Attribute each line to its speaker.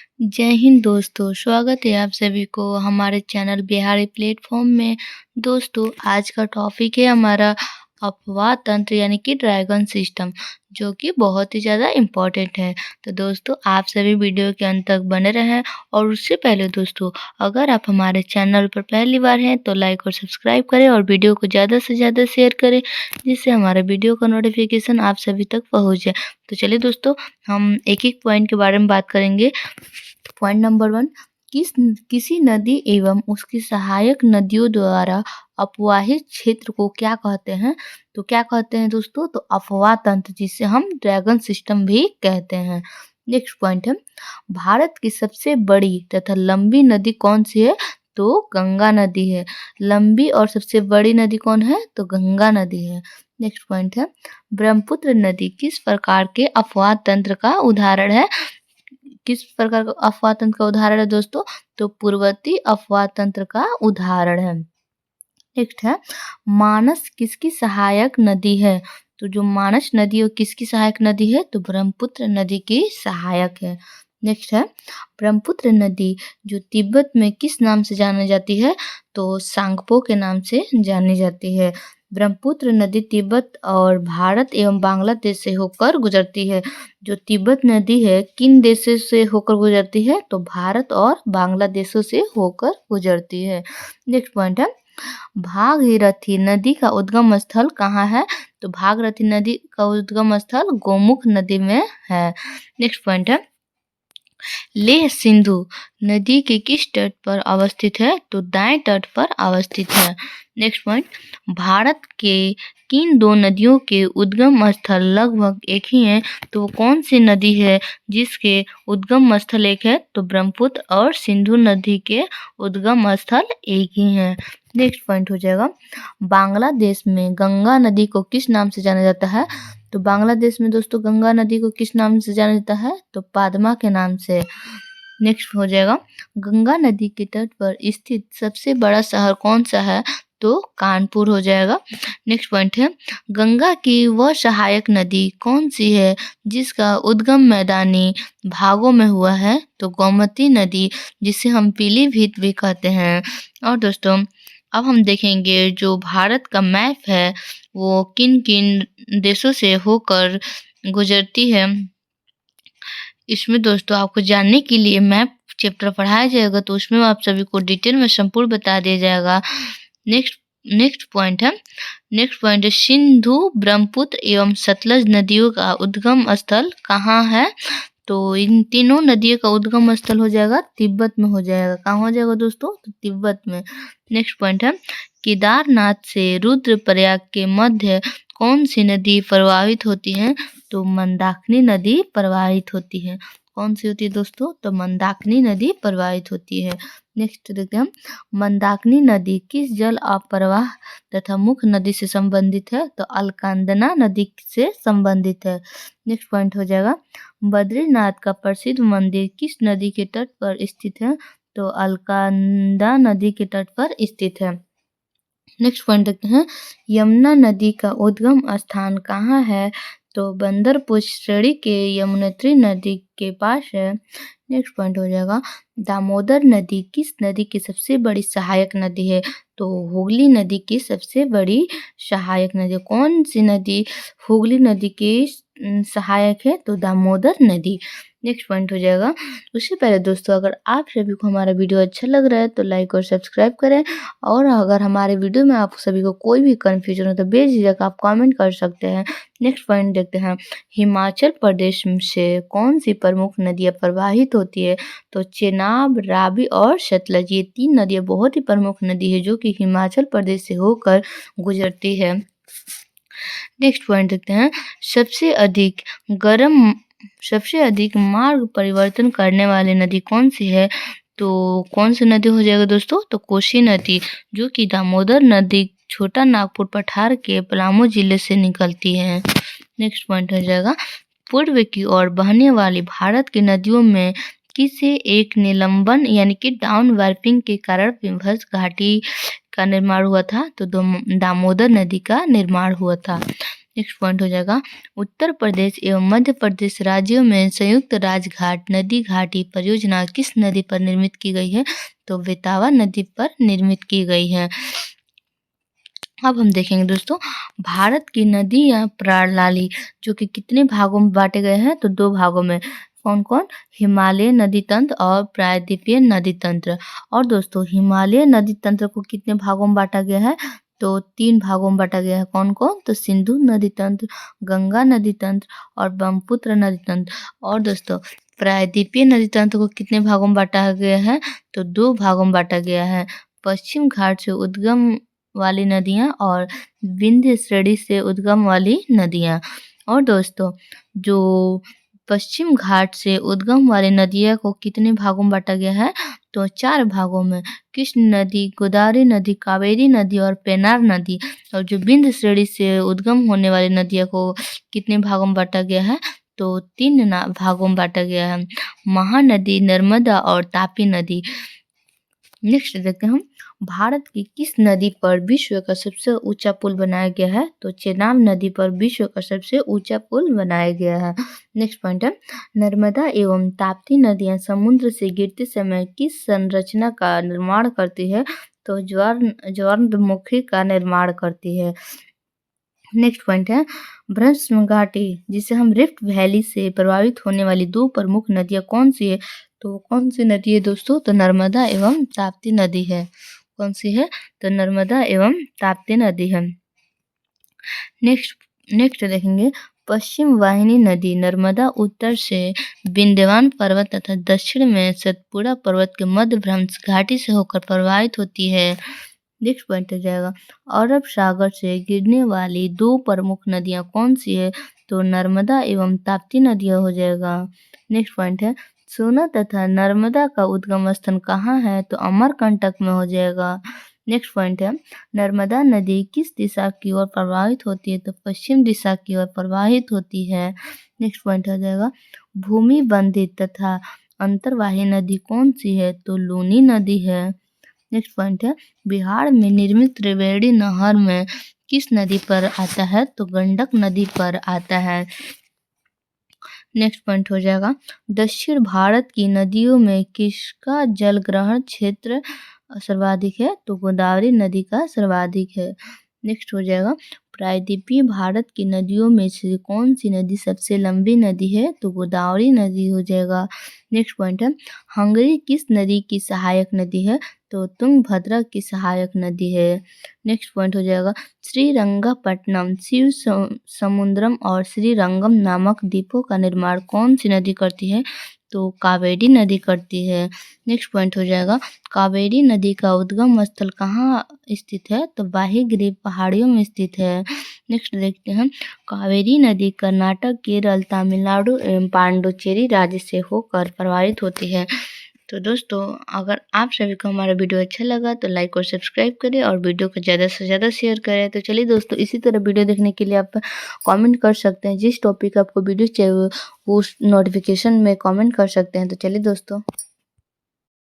Speaker 1: जय हिंद दोस्तों, स्वागत है आप सभी को हमारे चैनल बिहारी प्लेटफॉर्म में। दोस्तों, आज का टॉपिक है हमारा अफवाह तंत्र यानी कि ड्रैगन सिस्टम, जो कि बहुत ही ज़्यादा इम्पोर्टेंट है। तो दोस्तों, आप सभी वीडियो के अंत तक बने रहें। और उससे पहले दोस्तों, अगर आप हमारे चैनल पर पहली बार हैं तो लाइक और सब्सक्राइब करें और वीडियो को ज़्यादा से ज़्यादा शेयर करें, जिससे हमारे वीडियो का नोटिफिकेशन आप सभी तक पहुँच जाए। तो चलिए दोस्तों, हम एक एक पॉइंट के बारे में बात करेंगे। पॉइंट नंबर 1, किसी नदी एवं उसकी सहायक नदियों द्वारा अपवाहित क्षेत्र को क्या कहते हैं? तो क्या कहते हैं दोस्तों? तो अफवाह तंत्र, जिसे हम ड्रैगन सिस्टम भी कहते हैं। नेक्स्ट पॉइंट है, भारत की सबसे बड़ी तथा लंबी नदी कौन सी है? तो गंगा नदी है। लंबी और सबसे बड़ी नदी कौन है? तो गंगा नदी है। नेक्स्ट पॉइंट है, ब्रह्मपुत्र नदी किस प्रकार के अफवाह तंत्र का उदाहरण है? किस प्रकार का अफवाह तंत्र का उदाहरण है दोस्तों? तो पूर्ववर्ती अफवाह तंत्र का उदाहरण है। नेक्स्ट है, मानस किसकी सहायक नदी है? तो जो मानस नदी है वो किसकी सहायक नदी है? तो ब्रह्मपुत्र नदी की सहायक है। नेक्स्ट है, ब्रह्मपुत्र नदी जो तिब्बत में किस नाम से जानी जाती है? तो सांगपो के नाम से जानी जाती है। ब्रह्मपुत्र नदी तिब्बत और भारत एवं बांग्लादेश से होकर गुजरती है। जो तिब्बत नदी है किन देशों से होकर गुजरती है? तो भारत और बांग्लादेशों से होकर गुजरती है। नेक्स्ट पॉइंट है, भागीरथी नदी का उद्गम स्थल कहाँ है? तो भागीरथी नदी का उद्गम स्थल गोमुख नदी में है। नेक्स्ट पॉइंट है, लेह सिंधु नदी के किस तट पर अवस्थित है? तो दाएं तट पर अवस्थित है। नेक्स्ट पॉइंट, भारत के किन दो नदियों के उद्गम स्थल लगभग एक ही हैं? तो वो कौन सी नदी है जिसके उद्गम स्थल एक है? तो ब्रह्मपुत्र और सिंधु नदी के उद्गम स्थल एक ही हैं। नेक्स्ट पॉइंट हो जाएगा, बांग्लादेश में गंगा नदी को किस नाम से जाना जाता है? तो बांग्लादेश में दोस्तों गंगा नदी को किस नाम से जाना जाता है? तो पादमा के नाम से। नेक्स्ट हो जाएगा, गंगा नदी के तट पर स्थित सबसे बड़ा शहर कौन सा है? तो कानपुर हो जाएगा। नेक्स्ट पॉइंट है, गंगा की वह सहायक नदी कौन सी है जिसका उद्गम मैदानी भागों में हुआ है? तो गोमती नदी, जिसे हम पीलीभीत भी कहते हैं। और दोस्तों, अब हम देखेंगे जो भारत का मैप है वो किन किन देशों से होकर गुजरती है। इसमें दोस्तों आपको जानने के लिए मैप चैप्टर पढ़ाया जाएगा, तो उसमें आप सभी को डिटेल में संपूर्ण बता दिया जाएगा। नेक्स्ट पॉइंट है, सिंधु ब्रह्मपुत्र एवं सतलज नदियों का उद्गम स्थल कहाँ है? तो इन तीनों नदियों का उद्गम स्थल हो जाएगा तिब्बत में हो जाएगा। कहाँ हो जाएगा दोस्तों? तो तिब्बत में। नेक्स्ट पॉइंट है, केदारनाथ से रुद्रप्रयाग के मध्य कौन सी नदी प्रवाहित होती है? तो मंदाकिनी नदी प्रवाहित होती है। कौन सी होती है दोस्तों? तो मंदाकिनी नदी प्रवाहित होती है। नेक्स्ट देखते हैं, मंदाकिनी नदी किस जल अप्रवाह तथा मुख्य नदी से संबंधित है? तो अलकनंदा नदी से संबंधित है। नेक्स्ट पॉइंट हो जाएगा, बद्रीनाथ का प्रसिद्ध मंदिर किस नदी के तट पर स्थित है? तो अलकनंदा नदी के तट पर स्थित है। नेक्स्ट पॉइंट देखते हैं, यमुना नदी का उद्गम स्थान कहाँ है? तो बंदरपुर श्रेणी के यमुनोत्री नदी के पास है। नेक्स्ट पॉइंट हो जाएगा, दामोदर नदी किस नदी की सबसे बड़ी सहायक नदी है? तो हुगली नदी की सबसे बड़ी सहायक नदी। कौन सी नदी हुगली नदी की सहायक है? तो दामोदर नदी। नेक्स्ट पॉइंट हो जाएगा, उससे पहले दोस्तों अगर आप सभी को हमारा वीडियो अच्छा लग रहा है तो लाइक और सब्सक्राइब करें। और अगर हमारे वीडियो में आप सभी को कोई भी कन्फ्यूजन हो तो बेझिझक आप कमेंट कर सकते हैं। नेक्स्ट पॉइंट देखते हैं, हिमाचल प्रदेश से कौन सी प्रमुख नदियाँ प्रवाहित होती है? तो चेनाब, रावी और सतलज, ये तीन नदियाँ बहुत ही प्रमुख नदी है जो कि हिमाचल प्रदेश से होकर गुजरती है। नेक्स्ट पॉइंट देखते हैं, सबसे अधिक मार्ग परिवर्तन करने वाली नदी कौन सी है? तो कौन सी नदी हो जाएगा दोस्तों? तो कोसी नदी, जो कि दामोदर नदी छोटा नागपुर पठार के पलामू जिले से निकलती है। नेक्स्ट पॉइंट हो जाएगा, पूर्व की ओर बहने वाली भारत की नदियों में किसी एक निलंबन यानी कि डाउन वार्पिंग के कारण विंध्य घाटी का निर्माण हुआ था? तो दामोदर नदी का निर्माण हुआ था। नेक्स्ट पॉइंट हो जाएगा, उत्तर प्रदेश एवं मध्य प्रदेश राज्यों में संयुक्त राजघाट नदी घाटी परियोजना किस नदी पर निर्मित की गई है? तो बेतवा नदी पर निर्मित की गई है। अब हम देखेंगे दोस्तों, भारत की नदी या प्रणाली जो कि कितने भागों में बांटे गए हैं? तो 2 भागों में। कौन कौन? हिमालय नदी तंत्र और प्रायद्वीपीय नदी तंत्र। और दोस्तों, हिमालय नदी तंत्र को कितने भागों में बांटा गया है? तो 3 भागों में बांटा गया है। कौन कौन? तो सिंधु नदी तंत्र, गंगा नदी तंत्र और ब्रह्मपुत्र नदी तंत्र। और दोस्तों, प्रायद्वीपीय नदी तंत्र को कितने भागों में बांटा गया है? तो 2 भागों में बांटा गया है। पश्चिम घाट से उद्गम वाली नदियाँ और विंध्य श्रेणी से उद्गम वाली नदियाँ। और दोस्तों, जो पश्चिम घाट से उद्गम वाली नदियों को कितने भागों में बांटा गया है? तो 4 भागों में। कृष्ण नदी, गोदावरी नदी, कावेरी नदी और पेन्नार नदी। और जो विंध्य श्रेणी से उद्गम होने वाली नदियों को कितने भागों में बांटा गया है? तो 3 भागों में बांटा गया है, महानदी, नर्मदा और तापी नदी। नेक्स्ट देखते हैं हम, भारत की किस नदी पर विश्व का सबसे ऊंचा पुल बनाया गया है? तो चेनाब नदी पर विश्व का सबसे ऊंचा पुल बनाया गया है। नेक्स्ट पॉइंट है, नर्मदा एवं ताप्ती नदियां समुद्र से गिरते समय किस संरचना का निर्माण करती है? तो ज्वारमुखी का निर्माण करती है। नेक्स्ट पॉइंट है, ब्रह्म घाटी जिसे हम रिफ्ट वैली से प्रभावित होने वाली 2 प्रमुख नदियां कौन सी है? तो कौन सी नदी है दोस्तों? तो नर्मदा एवं ताप्ती नदी है। कौन सी है? तो नर्मदा एवं ताप्ती नदी है। नेक्स्ट देखेंगे, पश्चिम वाहिनी नदी नर्मदा उत्तर से विंध्यवान पर्वत तथा दक्षिण में सतपुड़ा पर्वत के मध्य भ्रंश घाटी से होकर प्रवाहित होती है। नेक्स्ट पॉइंट हो जाएगा, अरब सागर से गिरने वाली 2 प्रमुख नदियां कौन सी है? तो नर्मदा एवं ताप्ती नदियां हो जाएगा। नेक्स्ट पॉइंट है, सोना तथा नर्मदा का उद्गम स्थल कहाँ है? तो अमरकंटक में हो जाएगा। नेक्स्ट पॉइंट है, नर्मदा नदी किस दिशा की ओर प्रवाहित होती है? तो पश्चिम दिशा की ओर प्रवाहित होती है। नेक्स्ट पॉइंट हो जाएगा, भूमि बंधित तथा अंतर्वाही नदी कौन सी है? तो लूनी नदी है। नेक्स्ट पॉइंट है, बिहार में निर्मित त्रिवेणी नहर में किस नदी पर आता है? तो गंडक नदी पर आता है। नेक्स्ट पॉइंट हो जाएगा, दक्षिण भारत की नदियों में किसका जल ग्रहण क्षेत्र सर्वाधिक है? तो गोदावरी नदी का सर्वाधिक है। नेक्स्ट हो जाएगा, प्रायद्वीपीय भारत की नदियों में से कौन सी नदी सबसे लंबी नदी है? तो गोदावरी नदी हो जाएगा। नेक्स्ट पॉइंट है, हंगरी किस नदी की सहायक नदी है? तो तुंगभद्रा की सहायक नदी है। नेक्स्ट पॉइंट हो जाएगा, श्रीरंगपट्टनम, शिव समुद्रम और श्रीरंगम नामक द्वीपों का निर्माण कौन सी नदी करती है? तो कावेरी नदी करती है। नेक्स्ट पॉइंट हो जाएगा, कावेरी नदी का उद्गम स्थल कहाँ स्थित है? तो बाहीगिरी पहाड़ियों में स्थित है। नेक्स्ट देखते हैं, कावेरी नदी कर्नाटक, केरल, तमिलनाडु एवं पांडुचेरी राज्य से होकर प्रवाहित होती है। तो दोस्तों, अगर आप सभी को हमारा वीडियो अच्छा लगा तो लाइक और सब्सक्राइब करें और वीडियो को ज़्यादा से ज़्यादा शेयर करें। तो चलिए दोस्तों, इसी तरह वीडियो देखने के लिए आप कमेंट कर सकते हैं, जिस टॉपिक आपको वीडियो चाहिए वो उस नोटिफिकेशन में कमेंट कर सकते हैं। तो चलिए दोस्तों।